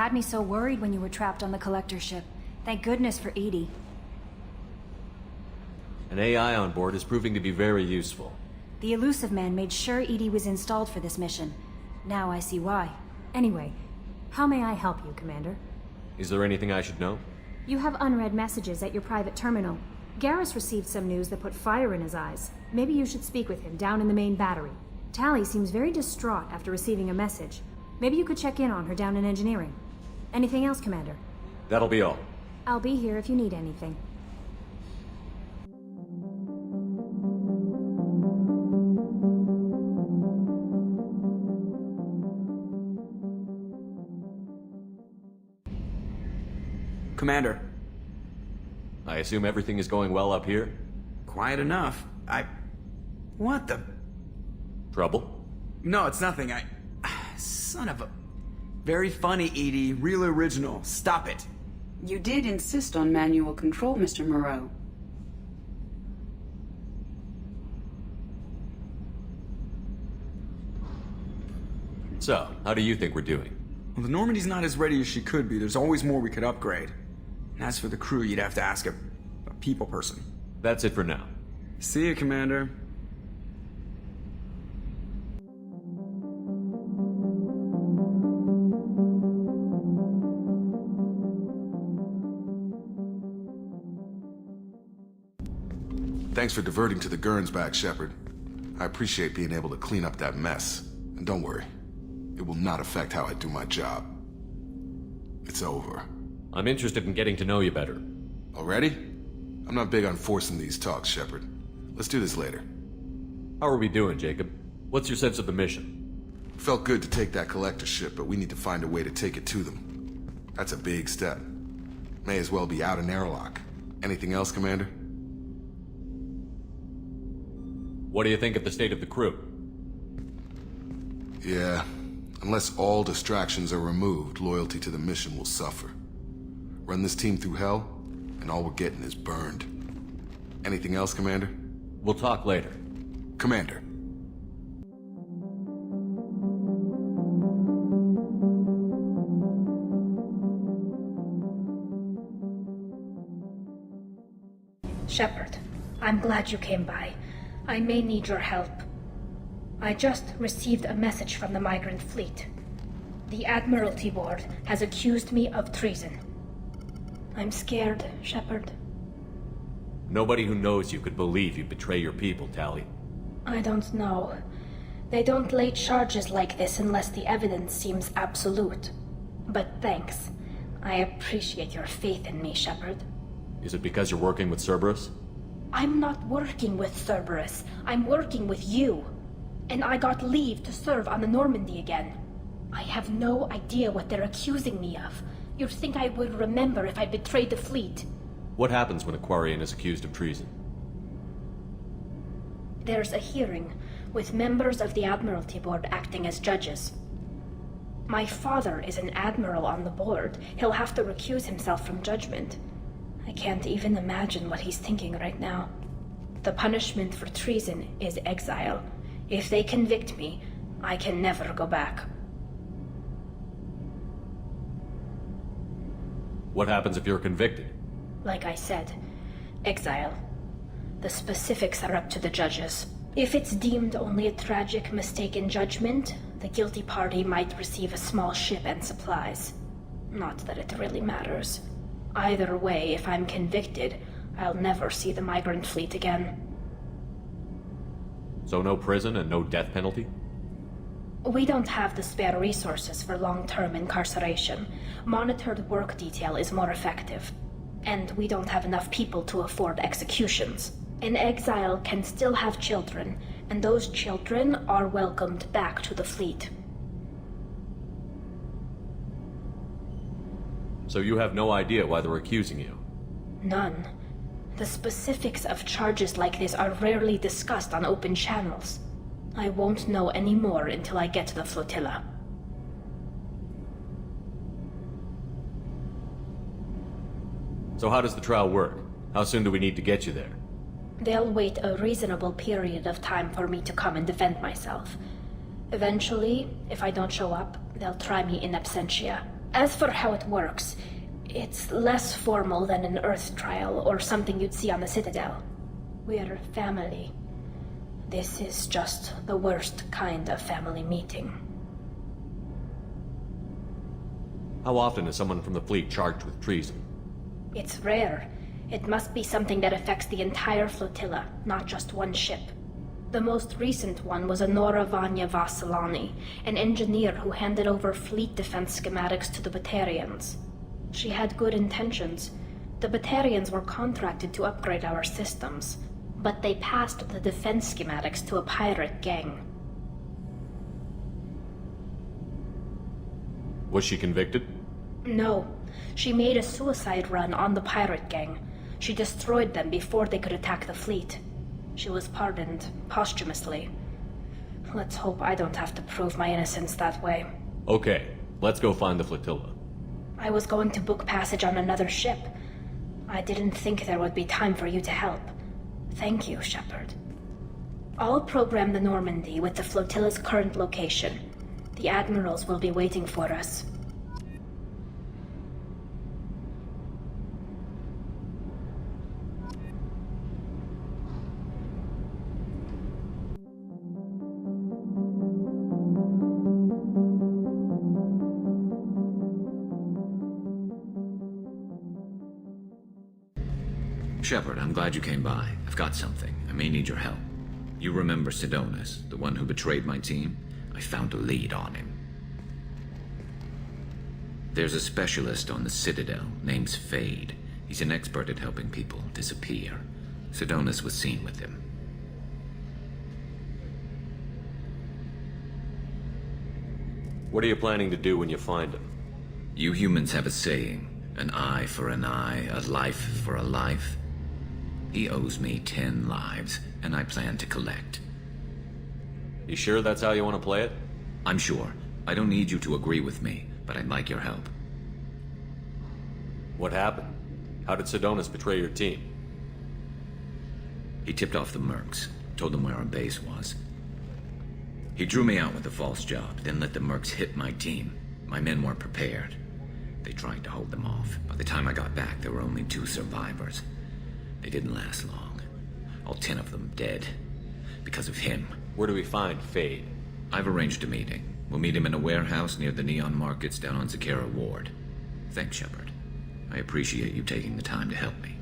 had me so worried when you were trapped on the collector ship. Thank goodness for Edie. An AI on board is proving to be very useful. The elusive man made sure Edie was installed for this mission. Now I see why. Anyway, how may I help you, Commander? Is there anything I should know? You have unread messages at your private terminal. Garrus received some news that put fire in his eyes. Maybe you should speak with him down in the main battery. Tali seems very distraught after receiving a message. Maybe you could check in on her down in engineering. Anything else, Commander? That'll be all. I'll be here if you need anything. Commander. I assume everything is going well up here? Quiet enough. What the... Trouble? No, it's nothing. Son of a... Very funny, Edie. Real original. Stop it. You did insist on manual control, Mr. Moreau. So, how do you think we're doing? Well, the Normandy's not as ready as she could be. There's always more we could upgrade. And as for the crew, you'd have to ask a people person. That's it for now. See you, Commander. Thanks for diverting to the Gurns back, Shepard. I appreciate being able to clean up that mess. And don't worry, it will not affect how I do my job. It's over. I'm interested in getting to know you better. Already? I'm not big on forcing these talks, Shepard. Let's do this later. How are we doing, Jacob? What's your sense of the mission? Felt good to take that collector ship, but we need to find a way to take it to them. That's a big step. May as well be out in airlock. Anything else, Commander? What do you think of the state of the crew? Yeah, unless all distractions are removed, loyalty to the mission will suffer. Run this team through hell, and all we're getting is burned. Anything else, Commander? We'll talk later. Commander. Shepard, I'm glad you came by. I may need your help. I just received a message from the migrant fleet. The Admiralty Board has accused me of treason. I'm scared, Shepard. Nobody who knows you could believe you betray your people, Tali. I don't know. They don't lay charges like this unless the evidence seems absolute. But thanks. I appreciate your faith in me, Shepard. Is it because you're working with Cerberus? I'm not working with Cerberus. I'm working with you. And I got leave to serve on the Normandy again. I have no idea what they're accusing me of. You'd think I would remember if I betrayed the fleet. What happens when a Quarian is accused of treason? There's a hearing, with members of the Admiralty Board acting as judges. My father is an admiral on the board. He'll have to recuse himself from judgment. I can't even imagine what he's thinking right now. The punishment for treason is exile. If they convict me, I can never go back. What happens if you're convicted? Like I said, exile. The specifics are up to the judges. If it's deemed only a tragic mistake in judgment, the guilty party might receive a small ship and supplies. Not that it really matters. Either way, if I'm convicted, I'll never see the migrant fleet again. So no prison and no death penalty? We don't have the spare resources for long-term incarceration. Monitored work detail is more effective. And we don't have enough people to afford executions. An exile can still have children, and those children are welcomed back to the fleet. So you have no idea why they're accusing you? None. The specifics of charges like this are rarely discussed on open channels. I won't know any more until I get to the flotilla. So how does the trial work? How soon do we need to get you there? They'll wait a reasonable period of time for me to come and defend myself. Eventually, if I don't show up, they'll try me in absentia. As for how it works, it's less formal than an Earth trial or something you'd see on the Citadel. We're family. This is just the worst kind of family meeting. How often is someone from the fleet charged with treason? It's rare. It must be something that affects the entire flotilla, not just one ship. The most recent one was Honora Vanya Vassilani, an engineer who handed over fleet defense schematics to the Batarians. She had good intentions. The Batarians were contracted to upgrade our systems, but they passed the defense schematics to a pirate gang. Was she convicted? No. She made a suicide run on the pirate gang. She destroyed them before they could attack the fleet. She was pardoned posthumously. Let's hope I don't have to prove my innocence that way. Okay, let's go find the flotilla. I was going to book passage on another ship. I didn't think there would be time for you to help. Thank you, Shepard. I'll program the Normandy with the flotilla's current location. The admirals will be waiting for us. Shepard, I'm glad you came by. I've got something. I may need your help. You remember Sidonus, the one who betrayed my team? I found a lead on him. There's a specialist on the Citadel, name's Fade. He's an expert at helping people disappear. Sidonus was seen with him. What are you planning to do when you find him? You humans have a saying, an eye for an eye, a life for a life. He owes me 10 lives, and I plan to collect. You sure that's how you want to play it? I'm sure. I don't need you to agree with me, but I'd like your help. What happened? How did Sidonus betray your team? He tipped off the mercs, told them where our base was. He drew me out with a false job, then let the mercs hit my team. My men weren't prepared. They tried to hold them off. By the time I got back, there were only 2 survivors. They didn't last long. All 10 of them dead. Because of him. Where do we find Fade? I've arranged a meeting. We'll meet him in a warehouse near the Neon Markets down on Zakera Ward. Thanks, Shepard. I appreciate you taking the time to help me.